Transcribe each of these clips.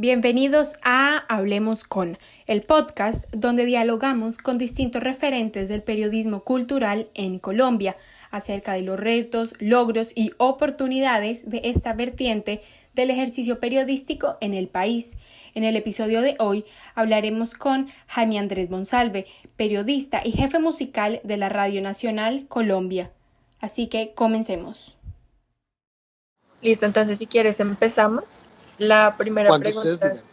Bienvenidos a Hablemos con, el podcast donde dialogamos con distintos referentes del periodismo cultural en Colombia acerca de los retos, logros y oportunidades de esta vertiente del ejercicio periodístico en el país. En el episodio de hoy hablaremos con Jaime Andrés Monsalve, periodista y jefe musical de la Radio Nacional Colombia. Así que comencemos. Listo, entonces si quieres empezamos. La primera pregunta es,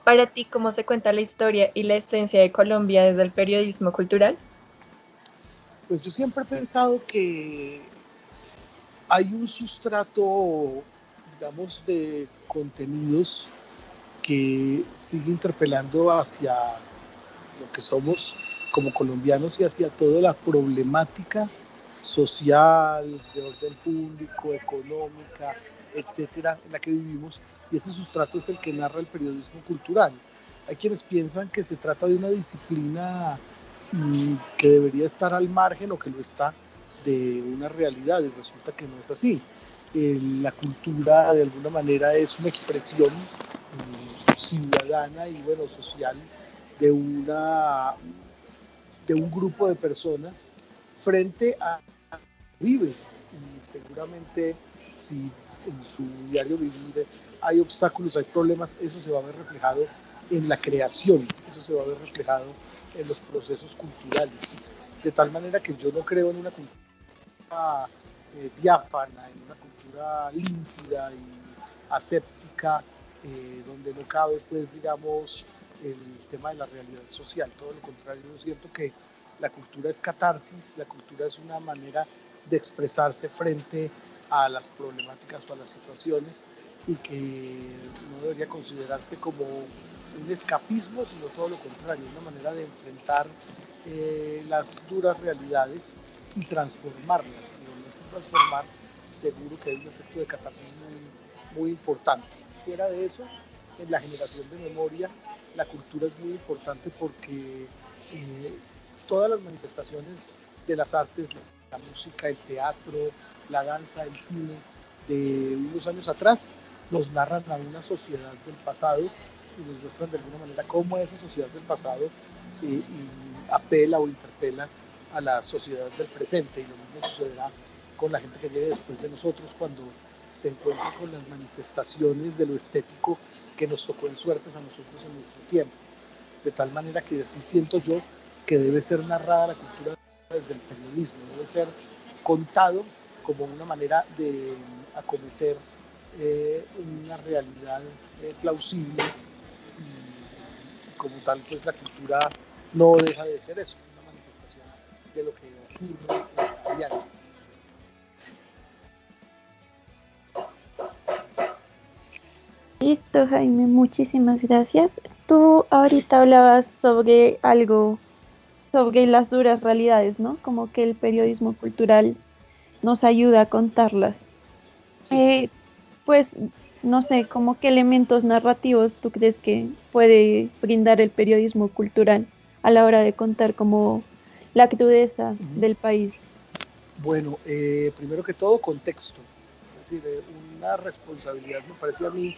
para ti, ¿cómo se cuenta la historia y la esencia de Colombia desde el periodismo cultural? Pues yo siempre he pensado que hay un sustrato, digamos, de contenidos que sigue interpelando hacia lo que somos como colombianos y hacia toda la problemática social, de orden público, económica, etcétera, en la que vivimos, y ese sustrato es el que narra el periodismo cultural. Hay quienes piensan que se trata de una disciplina que debería estar al margen o que lo está de una realidad, y resulta que no es así. La cultura de alguna manera es una expresión ciudadana y bueno, social de un grupo de personas frente a vive, y seguramente si en su diario vivir hay obstáculos, hay problemas, eso se va a ver reflejado en la creación, eso se va a ver reflejado en los procesos culturales, de tal manera que yo no creo en una cultura diáfana, en una cultura límpida y aséptica, donde no cabe, pues, digamos, el tema de la realidad social. Todo lo contrario, yo siento que la cultura es catarsis, la cultura es una manera de expresarse frente a las problemáticas o a las situaciones, y que no debería considerarse como un escapismo, sino todo lo contrario, una manera de enfrentar las duras realidades y transformarlas. Y donde se transformar, seguro que hay un efecto de catarsis muy importante. Fuera de eso, en la generación de memoria, la cultura es muy importante porque todas las manifestaciones de las artes, la música, el teatro, la danza, el cine de unos años atrás, nos narran a una sociedad del pasado y nos muestran de alguna manera cómo esa sociedad del pasado apela o interpela a la sociedad del presente, y lo mismo sucederá con la gente que llegue después de nosotros cuando se encuentre con las manifestaciones de lo estético que nos tocó en suertes a nosotros en nuestro tiempo. De tal manera que así siento yo que debe ser narrada la cultura desde el periodismo, debe ser contado como una manera de acometer una realidad plausible, y como tal, pues la cultura no deja de ser eso, una manifestación de lo que ocurre a diario. Listo, Jaime, muchísimas gracias. Tú ahorita hablabas sobre algo, sobre las duras realidades, ¿no? Como que el periodismo cultural nos ayuda a contarlas. Sí. Pues, no sé, como qué elementos narrativos tú crees que puede brindar el periodismo cultural a la hora de contar como la crudeza del país. Bueno, primero que todo, contexto. Es decir, una responsabilidad, me parece a mí,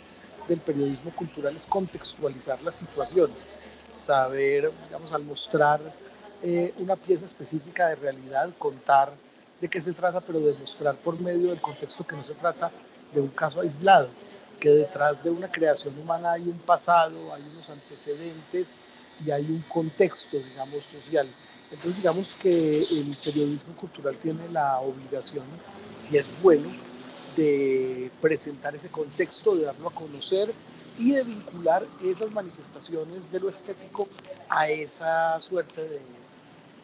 del periodismo cultural es contextualizar las situaciones, saber, digamos, al mostrar una pieza específica de realidad, contar de qué se trata, pero demostrar por medio del contexto que no se trata de un caso aislado, que detrás de una creación humana hay un pasado, hay unos antecedentes y hay un contexto, digamos, social. Entonces, digamos que el periodismo cultural tiene la obligación, si es bueno, de presentar ese contexto, de darlo a conocer y de vincular esas manifestaciones de lo estético a esa suerte de,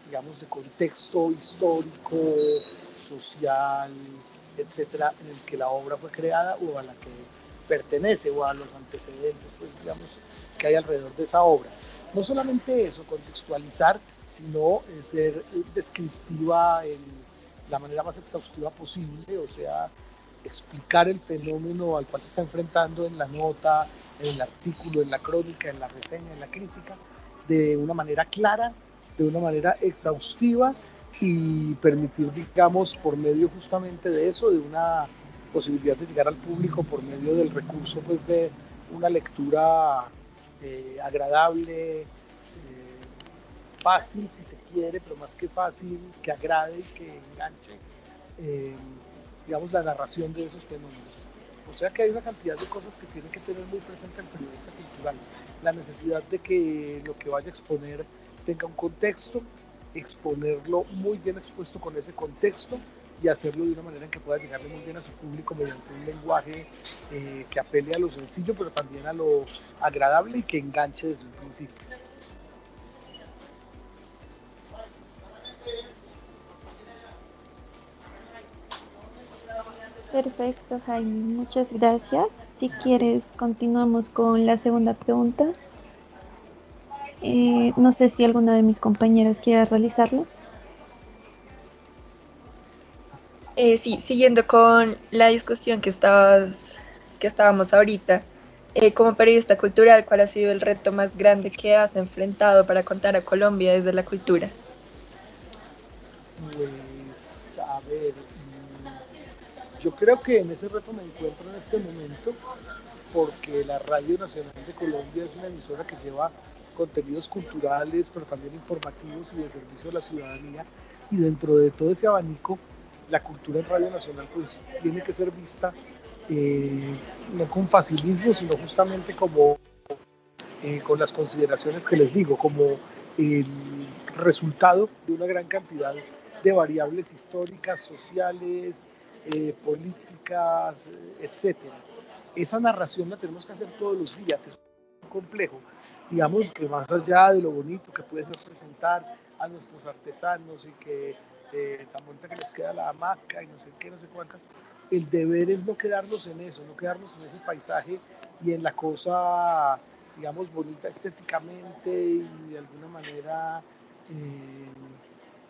digamos, de contexto histórico, social, etcétera, en el que la obra fue creada o a la que pertenece, o a los antecedentes, pues, digamos, que hay alrededor de esa obra. No solamente eso, contextualizar, sino ser descriptiva en la manera más exhaustiva posible, o sea, explicar el fenómeno al cual se está enfrentando en la nota, en el artículo, en la crónica, en la reseña, en la crítica, de una manera clara, de una manera exhaustiva, y permitir, digamos, por medio justamente de eso, de una posibilidad de llegar al público por medio del recurso, pues, de una lectura agradable, fácil si se quiere, pero más que fácil, que agrade y que enganche, digamos, la narración de esos fenómenos. O sea que hay una cantidad de cosas que tiene que tener muy presente el periodista cultural. La necesidad de que lo que vaya a exponer tenga un contexto, exponerlo muy bien expuesto con ese contexto y hacerlo de una manera en que pueda llegarle muy bien a su público mediante un lenguaje que apele a lo sencillo, pero también a lo agradable y que enganche desde un principio. Perfecto, Jaime, muchas gracias. Si quieres, continuamos con la segunda pregunta. No sé si alguna de mis compañeras quiere realizarlo. Sí, siguiendo con la discusión que estábamos ahorita, como periodista cultural, ¿cuál ha sido el reto más grande que has enfrentado para contar a Colombia desde la cultura? Pues, a ver, yo creo que en ese reto me encuentro en este momento porque la Radio Nacional de Colombia es una emisora que lleva contenidos culturales, pero también informativos y de servicio a la ciudadanía, y dentro de todo ese abanico, la cultura en Radio Nacional pues tiene que ser vista no con facilismo, sino justamente como con las consideraciones que les digo, como el resultado de una gran cantidad de variables históricas, sociales, políticas, etcétera. Esa narración la tenemos que hacer todos los días, es complejo. Digamos que más allá de lo bonito que puede ser presentar a nuestros artesanos y que tan bonita que les queda la hamaca y no sé qué, no sé cuántas, el deber es no quedarnos en eso, no quedarnos en ese paisaje y en la cosa, digamos, bonita estéticamente y de alguna manera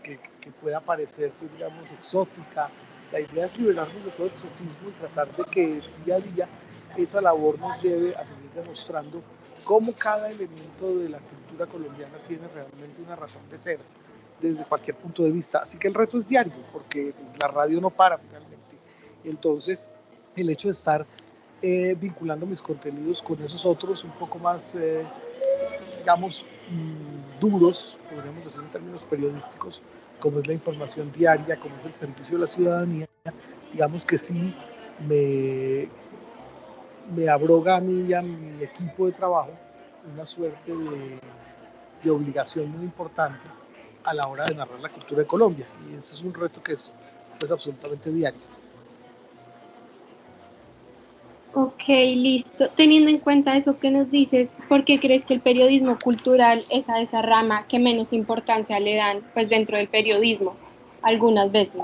que pueda parecer, pues, digamos, exótica. La idea es liberarnos de todo el exotismo y tratar de que día a día esa labor nos lleve a seguir demostrando cómo cada elemento de la cultura colombiana tiene realmente una razón de ser desde cualquier punto de vista. Así que el reto es diario, porque pues, la radio no para finalmente. Entonces, el hecho de estar vinculando mis contenidos con esos otros un poco más, digamos, duros, podríamos decir en términos periodísticos, como es la información diaria, como es el servicio a la ciudadanía, digamos que sí me abroga a mí y a mi equipo de trabajo una suerte de obligación muy importante a la hora de narrar la cultura de Colombia. Y ese es un reto que es pues, absolutamente diario. Ok, listo. Teniendo en cuenta eso que nos dices, ¿por qué crees que el periodismo cultural es a esa rama que menos importancia le dan pues dentro del periodismo algunas veces?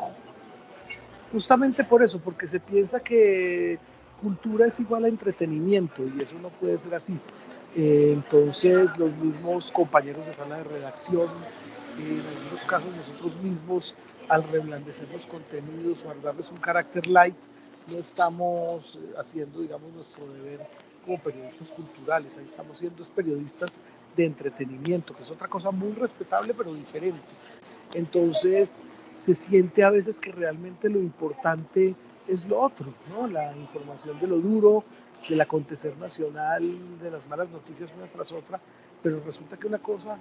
Justamente por eso, porque se piensa que cultura es igual a entretenimiento y eso no puede ser así. Entonces los mismos compañeros de sala de redacción, en algunos casos nosotros mismos, al reblandecer los contenidos o al darles un carácter light, no estamos haciendo, digamos, nuestro deber como periodistas culturales, ahí estamos siendo periodistas de entretenimiento, que es otra cosa muy respetable pero diferente. Entonces se siente a veces que realmente lo importante es lo otro, ¿no? La información de lo duro, del acontecer nacional, de las malas noticias una tras otra, pero resulta que una cosa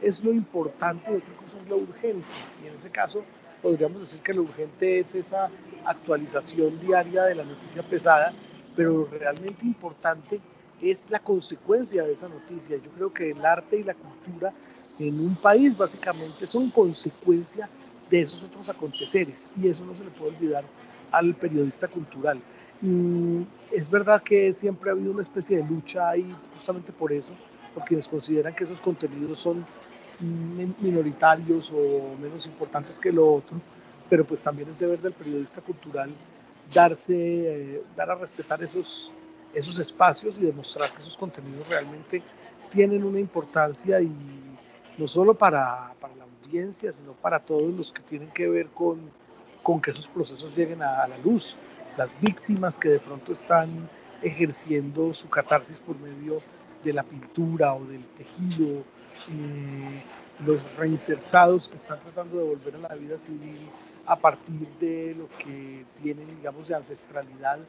es lo importante y otra cosa es lo urgente. Y en ese caso podríamos decir que lo urgente es esa actualización diaria de la noticia pesada, pero realmente importante es la consecuencia de esa noticia. Yo creo que el arte y la cultura en un país básicamente son consecuencia de esos otros aconteceres y eso no se le puede olvidar al periodista cultural. Es verdad que siempre ha habido una especie de lucha ahí justamente por eso, porque quienes consideran que esos contenidos son minoritarios o menos importantes que lo otro, pero pues también es deber del periodista cultural dar a respetar esos espacios y demostrar que esos contenidos realmente tienen una importancia y no solo para la audiencia, sino para todos los que tienen que ver con que esos procesos lleguen a la luz. Las víctimas que de pronto están ejerciendo su catarsis por medio de la pintura o del tejido, los reinsertados que están tratando de volver a la vida civil a partir de lo que tienen, digamos, de ancestralidad,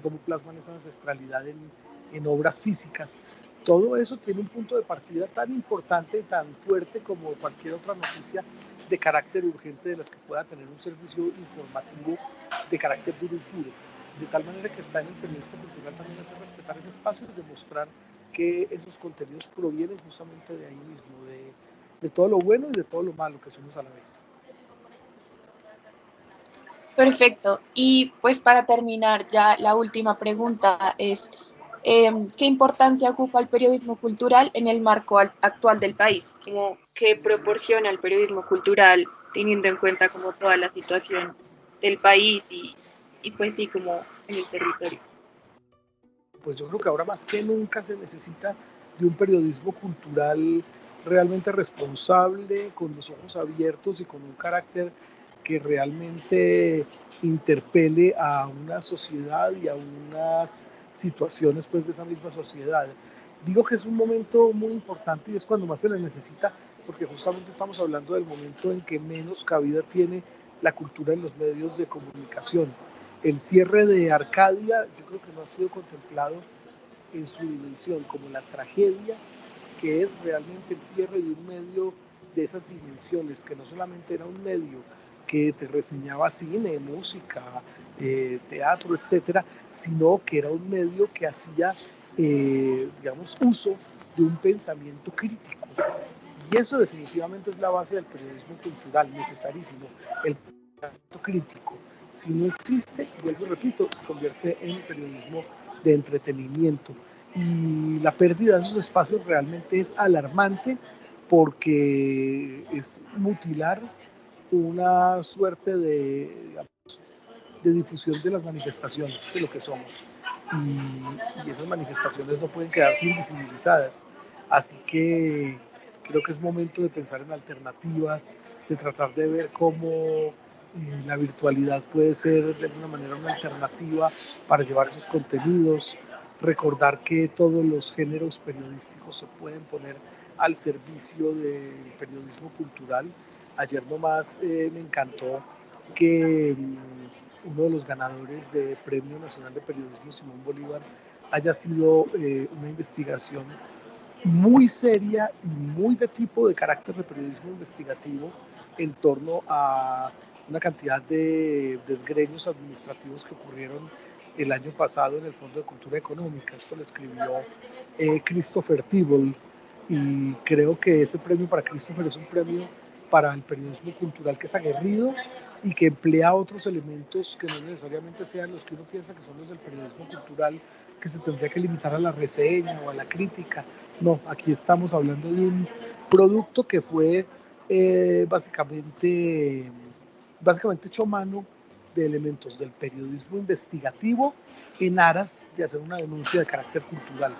cómo plasman esa ancestralidad en obras físicas. Todo eso tiene un punto de partida tan importante y tan fuerte como cualquier otra noticia de carácter urgente de las que pueda tener un servicio informativo de carácter duro y puro. De tal manera que está en el periodista cultural también hacer respetar ese espacio y demostrar que esos contenidos provienen justamente de ahí mismo, de todo lo bueno y de todo lo malo que somos a la vez. Perfecto. Y pues para terminar, ya la última pregunta es, ¿qué importancia ocupa el periodismo cultural en el marco actual del país? ¿Cómo, qué proporciona el periodismo cultural teniendo en cuenta como toda la situación del país y pues sí, como en el territorio? Pues yo creo que ahora más que nunca se necesita de un periodismo cultural realmente responsable, con los ojos abiertos y con un carácter que realmente interpele a una sociedad y a unas situaciones pues de esa misma sociedad. Digo que es un momento muy importante y es cuando más se le necesita, porque justamente estamos hablando del momento en que menos cabida tiene la cultura en los medios de comunicación. El cierre de Arcadia yo creo que no ha sido contemplado en su dimensión como la tragedia que es realmente el cierre de un medio de esas dimensiones, que no solamente era un medio que te reseñaba cine, música, teatro, etcétera, sino que era un medio que hacía, digamos, uso de un pensamiento crítico. Y eso definitivamente es la base del periodismo cultural, necesarísimo, el pensamiento crítico. Si no existe, vuelvo y repito, se convierte en periodismo de entretenimiento. Y la pérdida de esos espacios realmente es alarmante porque es mutilar una suerte de difusión de las manifestaciones, de lo que somos. Y esas manifestaciones no pueden quedarse invisibilizadas. Así que creo que es momento de pensar en alternativas, de tratar de ver cómo la virtualidad puede ser de alguna manera una alternativa para llevar esos contenidos, recordar que todos los géneros periodísticos se pueden poner al servicio del periodismo cultural. Ayer nomás me encantó que uno de los ganadores del Premio Nacional de Periodismo Simón Bolívar haya sido una investigación muy seria y muy de tipo de carácter de periodismo investigativo en torno a una cantidad de desgreños administrativos que ocurrieron el año pasado en el Fondo de Cultura Económica. Esto lo escribió Christopher Tibble y creo que ese premio para Christopher es un premio para el periodismo cultural que es aguerrido y que emplea otros elementos que no necesariamente sean los que uno piensa que son los del periodismo cultural, que se tendría que limitar a la reseña o a la crítica. No, aquí estamos hablando de un producto que fue básicamente hecho a mano de elementos del periodismo investigativo en aras de hacer una denuncia de carácter cultural.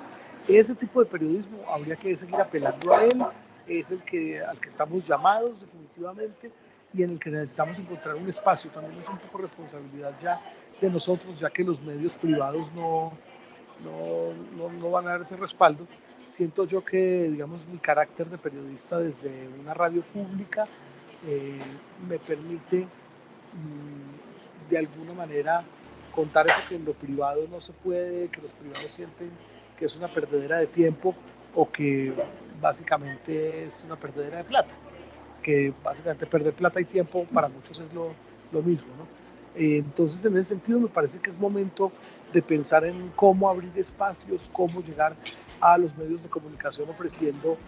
Ese tipo de periodismo habría que seguir apelando a él, es al que estamos llamados definitivamente y en el que necesitamos encontrar un espacio. También es un poco responsabilidad ya de nosotros, ya que los medios privados no van a dar ese respaldo. Siento yo que, digamos, mi carácter de periodista desde una radio pública me permite de alguna manera contar eso que en lo privado no se puede, que los privados sienten que es una perdedera de tiempo o que básicamente es una perdedera de plata, que básicamente perder plata y tiempo para muchos es lo mismo, ¿no? Entonces en ese sentido me parece que es momento de pensar en cómo abrir espacios, cómo llegar a los medios de comunicación ofreciendo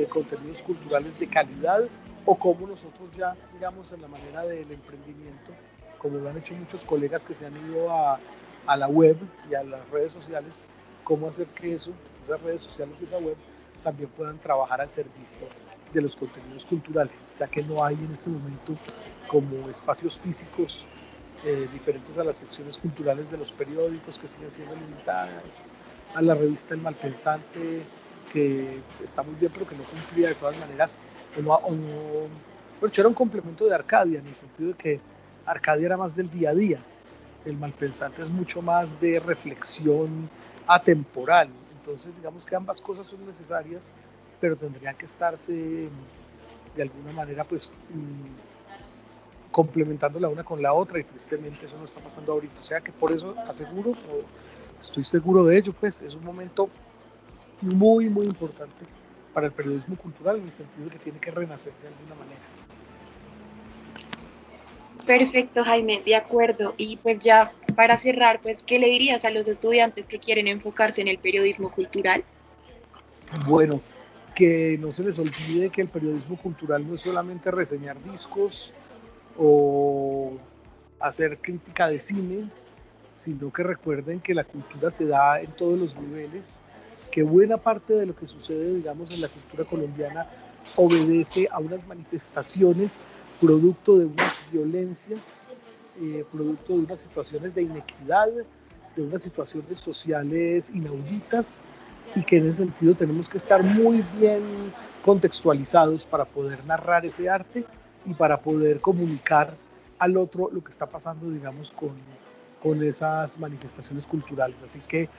contenidos culturales de calidad o cómo nosotros ya, digamos, en la manera del emprendimiento, como lo han hecho muchos colegas que se han ido a la web y a las redes sociales, cómo hacer que eso, esas redes sociales y esa web también puedan trabajar al servicio de los contenidos culturales, ya que no hay en este momento como espacios físicos diferentes a las secciones culturales de los periódicos que siguen siendo limitadas, a la revista El Malpensante que está muy bien pero que no cumplía de todas maneras, bueno, era un complemento de Arcadia en el sentido de que Arcadia era más del día a día, el Malpensante es mucho más de reflexión atemporal, entonces digamos que ambas cosas son necesarias pero tendrían que estarse de alguna manera pues complementando la una con la otra y tristemente eso no está pasando ahorita, o sea que por eso aseguro o estoy seguro de ello, pues es un momento muy, muy importante para el periodismo cultural, en el sentido de que tiene que renacer de alguna manera. Perfecto, Jaime, de acuerdo. Y pues ya para cerrar, pues, ¿qué le dirías a los estudiantes que quieren enfocarse en el periodismo cultural? Bueno, que no se les olvide que el periodismo cultural no es solamente reseñar discos o hacer crítica de cine, sino que recuerden que la cultura se da en todos los niveles, que buena parte de lo que sucede, digamos, en la cultura colombiana obedece a unas manifestaciones producto de unas violencias, producto de unas situaciones de inequidad, de unas situaciones sociales inauditas, y que en ese sentido tenemos que estar muy bien contextualizados para poder narrar ese arte y para poder comunicar al otro lo que está pasando, digamos, con esas manifestaciones culturales. Así que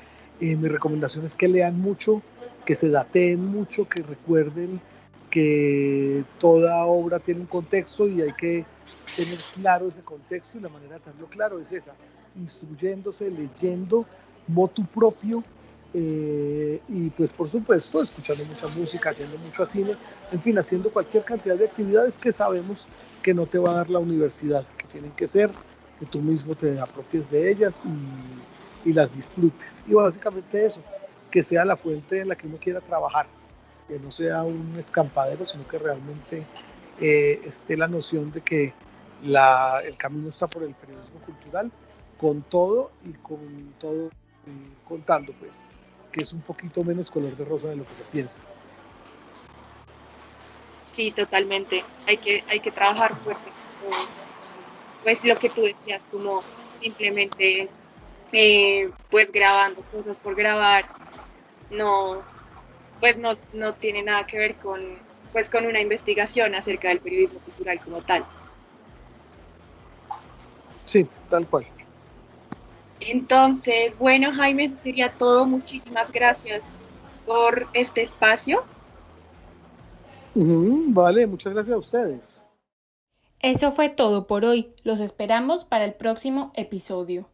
mi recomendación es que lean mucho, que se dateen mucho, que recuerden que toda obra tiene un contexto y hay que tener claro ese contexto, y la manera de tenerlo claro es esa, instruyéndose, leyendo, motu propio, y pues por supuesto escuchando mucha música, yendo mucho a cine, en fin, haciendo cualquier cantidad de actividades que sabemos que no te va a dar la universidad, que tienen que ser que tú mismo te apropies de ellas y las disfrutes. Y básicamente eso, que sea la fuente en la que uno quiera trabajar, que no sea un escampadero, sino que realmente esté la noción de que el camino está por el periodismo cultural, con todo contando, pues, que es un poquito menos color de rosa de lo que se piensa. Sí, totalmente. Hay que trabajar fuerte con todo eso. Pues lo que tú decías, como simplemente pues grabando cosas por grabar, no, pues no tiene nada que ver con una investigación acerca del periodismo cultural como tal. Sí, tal cual. Entonces, bueno, Jaime, eso sería todo. Muchísimas gracias por este espacio. Vale, muchas gracias a ustedes. Eso fue todo por hoy. Los esperamos para el próximo episodio.